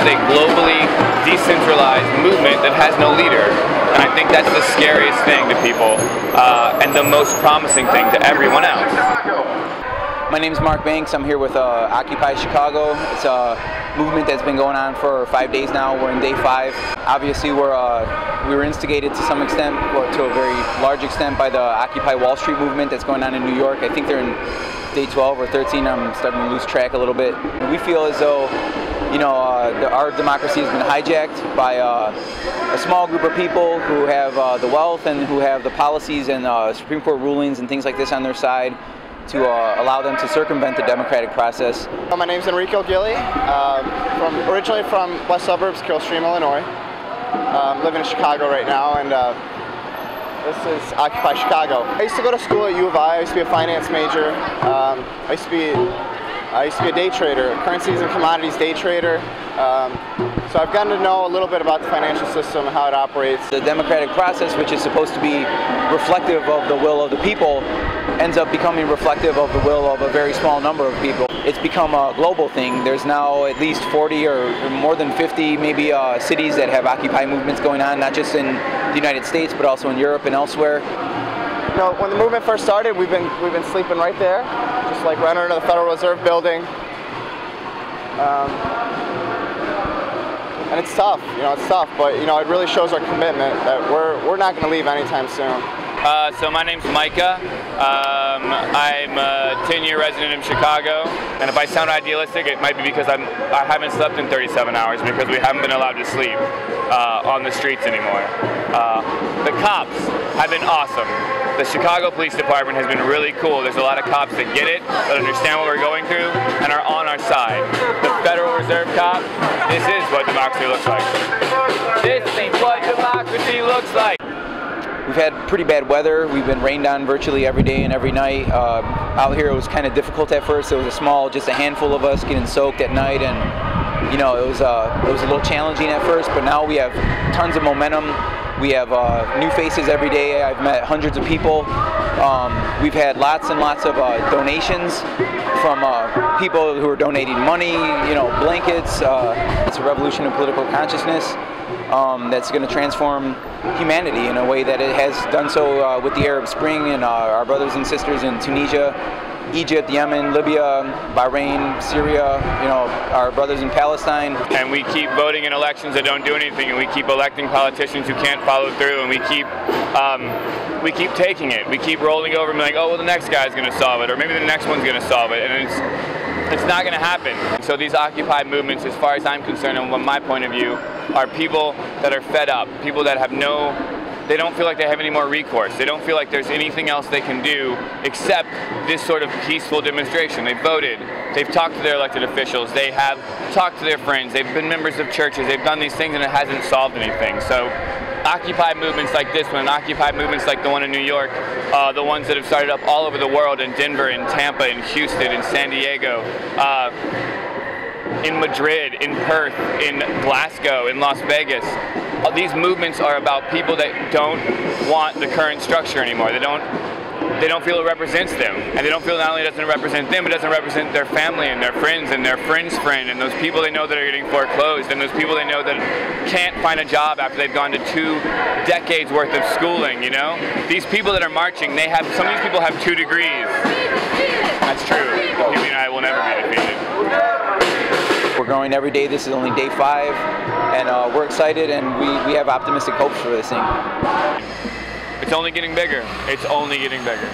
is a globally decentralized movement that has no leader. And I think that's the scariest thing to people and the most promising thing to everyone else. My name is Mark Banks. I'm here with Occupy Chicago. It's a movement that's been going on for 5 days now. We're in day 5. Obviously, we were instigated to some extent, or to a very large extent, by the Occupy Wall Street movement that's going on in New York. I think they're in day 12 or 13. I'm starting to lose track a little bit. We feel as though, you know, our democracy has been hijacked by a small group of people who have the wealth and who have the policies and Supreme Court rulings and things like this on their side, to allow them to circumvent the democratic process. My name is Enrico Gilli, originally from west suburbs, Carroll Stream, Illinois. Living in Chicago right now, and this is Occupy Chicago. I used to go to school at U of I. I used to be a finance major. I used to be a day trader, currencies and commodities day trader. So I've gotten to know a little bit about the financial system and how it operates. The democratic process, which is supposed to be reflective of the will of the people, ends up becoming reflective of the will of a very small number of people. It's become a global thing. There's now at least 40 or more than 50 maybe cities that have Occupy movements going on, not just in the United States but also in Europe and elsewhere. You know, when the movement first started, we've been sleeping right there, just like right under the Federal Reserve building. And it's tough, you know, it's tough, but you know, it really shows our commitment that we're not going to leave anytime soon. So my name's Micah. I'm a 10-year resident of Chicago, and if I sound idealistic, it might be because I haven't slept in 37 hours because we haven't been allowed to sleep on the streets anymore. The cops have been awesome. The Chicago Police Department has been really cool. There's a lot of cops that get it, that understand what we're going through, and are on our side. The Federal Reserve cop, this is what democracy looks like. This is what democracy looks like. We've had pretty bad weather. We've been rained on virtually every day and every night. Out here it was kind of difficult at first. It was just a handful of us getting soaked at night, and you know, it was a little challenging at first, but now we have tons of momentum. We have new faces every day. I've met hundreds of people. We've had lots and lots of donations from people who are donating money, you know, blankets. It's a revolution in political consciousness that's going to transform humanity in a way that it has done so with the Arab Spring and our brothers and sisters in Tunisia, Egypt, Yemen, Libya, Bahrain, Syria, you know, our brothers in Palestine. And we keep voting in elections that don't do anything, and we keep electing politicians who can't follow through, and we keep taking it. We keep rolling over and being like, oh, well, the next guy's going to solve it, or maybe the next one's going to solve it, and it's not going to happen. So these Occupy movements, as far as I'm concerned, and from my point of view, are people that are fed up, people that have they don't feel like they have any more recourse. They don't feel like there's anything else they can do except this sort of peaceful demonstration. They've voted, they've talked to their elected officials, they have talked to their friends, they've been members of churches, they've done these things, and it hasn't solved anything. So Occupy movements like this one, and Occupy movements like the one in New York, the ones that have started up all over the world, in Denver, in Tampa, in Houston, in San Diego, in Madrid, in Perth, in Glasgow, in Las Vegas. These movements are about people that don't want the current structure anymore. They don't feel it represents them, and they don't feel not only it doesn't represent them, it doesn't represent their family and their friends and their friend's friend and those people they know that are getting foreclosed and those people they know that can't find a job after they've gone to 2 decades worth of schooling. You know, these people that are marching, some of these people have 2 degrees. That's true. The people and I will never be defeated. We're growing every day. This is only day 5, and we're excited, and we have optimistic hopes for this thing. It's only getting bigger. It's only getting bigger.